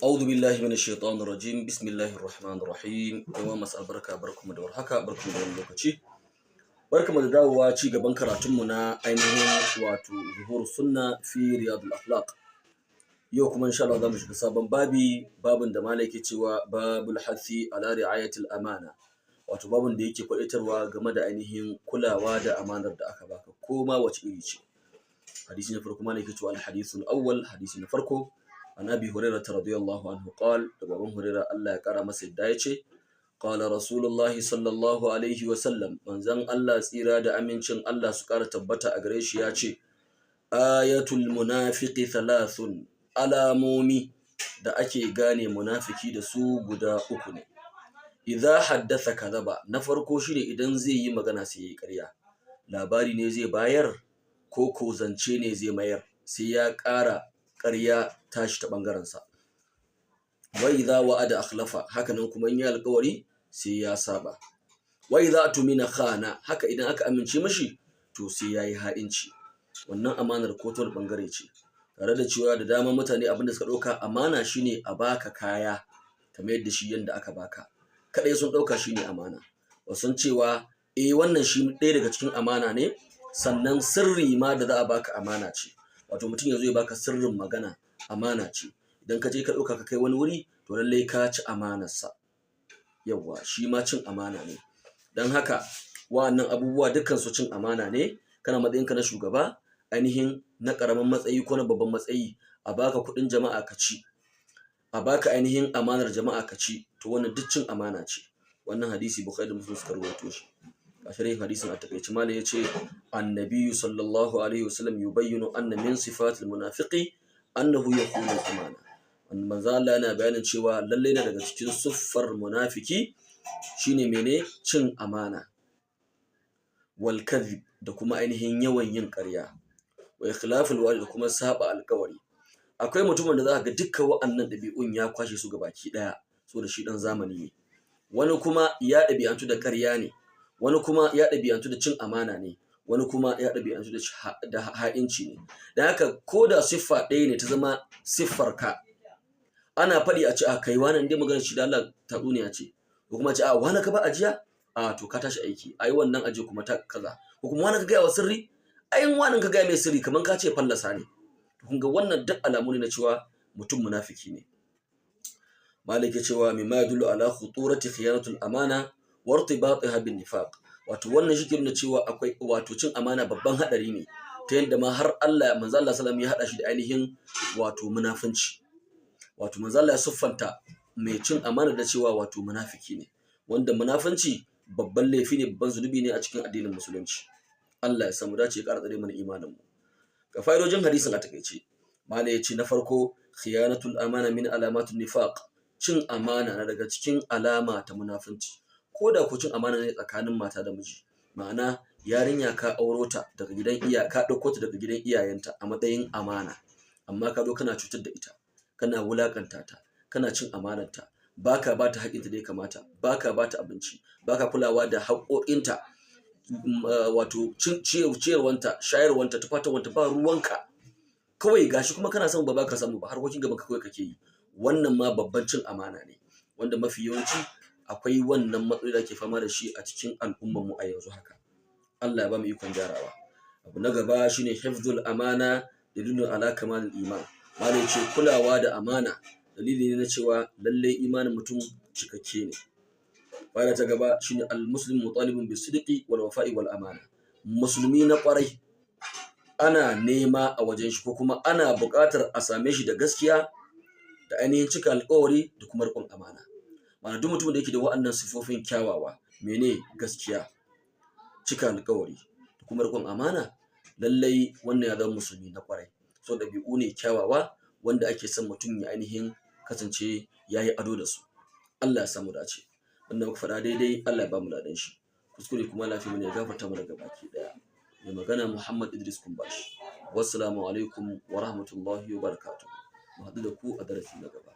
أعوذ بالله من الشيطان الرجيم بسم الله الرحمن الرحيم yawan masu albarka barkamu da warhaka barkamu da wannan lokaci barkamu da dawowa ci gaban karatunmu na ainihin wato zuhur sunna fi riyadul akhlaq yau kuma insha Allah zamu shiga sabon babin da malai yake cewa babul hathi ala ri'ayatil amana wato babin da yake kwaitarwa game da ainihin kulawa da amanar da aka baka ko ma wace iri ce hadisi na farko malai yake cewa al hadithul awwal hadisi na farko عن أبي هريرة رضي الله عنه قال أبو هريرة الله يقرأ مسجد دايتشي قال رسول الله صلى الله عليه وسلم من زن الله سيرا دا أمينشن الله سكارة تبتا أغريش ياتشي آية المنافق ثلاث alamomi da ake gane munafiki da su guda uku ne idza haddatha kadhaba na farko shine idan zai yi magana sai yayi ƙarya labari ne zai bayar ko zance ne zai mayar sai ya ƙara ƙarya tashi ta ɓangarensa wa idza wa'ada akhlafa haka nan kuma in yi alƙawari sai ya saba wa idza atumina khana haka idan aka amince mashi to sai yayi ha'inci wannan amanar ko ta ɓangare ce tare da cewa da dama mutane abinda suka ɗauka amana shine a baka kaya kamar yadda shi yanda aka baka kadai sun ɗauka shine amana wasun cewa wannan shi ɗaya daga cikin amana ne sannan sirri ma da za a baka amana ce wato mutum ya zo ya baka sirrin magana amana ce idan ka je ka ɗauka ka kai wani wuri to lallai ka ci amanarsa yawwa shi ma cin amana ne don haka wa'annan abubuwa dukkan su cin amana ne kana matsayinka na shugaba ainihin na ƙaramin matsayi ko na babban matsayi a baka kuɗin jama'a ka ci a baka ainihin amanar jama'a ka ci to wannan duk cin amana ce wannan hadisi Bukhari da Muslim suka rawaito shi a sharhin hadisin a takaice malai yace annabi sallallahu alaihi wasallam yubayyinu anna min sifatil munafiqi annahu yaqulu al-amana wannan manzo Allah yana bayanin cewa lalle ne daga cikin suffar munafiki shine mene cin amana wal kadhib da kuma ainihin yawan yin ƙarya wa ikhlaful wa'd da kuma saba alƙawari akwai mutumin da za ka ga dukkan wa'annan ɗabi'un ya kwashe su gabaki ɗaya so da shi ɗan zamani ne wani kuma ya ɗabi'antu da ƙarya ne wani kuma ya ɗabi'antu da cin amana ne wani kuma ya ɗabi'antu da ha'inci ne da haka ko da siffa ɗaya ne ta zama siffar ka ana faɗi a ce a kai wani inda magana shi da Allah tatsuniya ce ko kuma ce a wani ka ba ajiya a to ka tashi aiki ai wannan aje kuma ta kaza ko kuma wani ka gaya wa sirri ayin wani ka gaya mai sirri kamar ka ce fallasa ne kun ga wannan duk alamu ne na cewa mutum munafiki ne malike cewa mimma yadullu ala khuturati khiyanatul amana wa irtibatiha bin nifaq wato wannan shi ke nuna cewa akwai wato cin amana babban hadari ne ta yadda ma har Allah manzo Allah sallallahu alaihi wasallam ya hada shi da ainihin wato munafinci wato manzo Allah ya siffanta mai cin amana da cewa wato munafiki ne wanda munafinci babban laifi ne babban zunubi ne a cikin addinin musulunci Allah ya samu dace ya ƙara tsare mana imanin mu ga fa'idojin hadisin a takeice malai ya ce na farko khiyanatul amana min alamatun nifaq cin amana na daga cikin alama ta munafinci ko da ku cin amana ne tsakanin mata da miji ma'ana yarinya ka auro ta daga gidan ka ɗauko ta daga gidan iyayenta a matsayin amana amma ka zo kana cutar da ita kana wulakanta ta kana cin amanarta baka ba ta haƙinta da ya kamata baka ba ta abinci baka kulawa da haƙoƙinta wato ciyarwanta shayarwanta tufatarwanta ba ruwanka kawai gashi kuma kana son ba baka samu ba harkokin gaban ka kawai kake yi wannan ma babban cin amana ne wanda mafi yawanci akwai wannan matsayi da ke fama da shi a cikin al'ummarmu a yanzu haka Allah ya ba mu ikon gyarawa abu na gaba shine hifzul amana dalilun ala kamalil iman malai ce kulawa da amana dalili ne na cewa lalle imanin mutum cikakke ne bayan ta gaba shine al-muslim mutalibun bis-sidqi wal wafa'i wal amana musulmi na kwarai ana nema a wajen shi ko kuma ana buƙatar a same shi da gaskiya da ainihin cika alƙawari da kuma riƙon amana ma'ana duk mutum da yake da wa'annan sifofin kyawawa mene gaskiya cika alƙawari da kuma riƙon amana lallai wannan ya zama musulmi na kwarai so ɗabi'u ne kyawawa wanda ake son mutum ya ainihin kasance ya yi ado da su Allah ya samu dace wanda muka faɗa daidai Allah ya ba mu ladan shi kuskure kuma lafiya mu ne ya gafarta mana gabaki ɗaya mai magana Muhammad Idris Kumbashi wassalamu alaikum wa rahmatullahi wa barakatuh mu haɗu da ku a darasi na gaba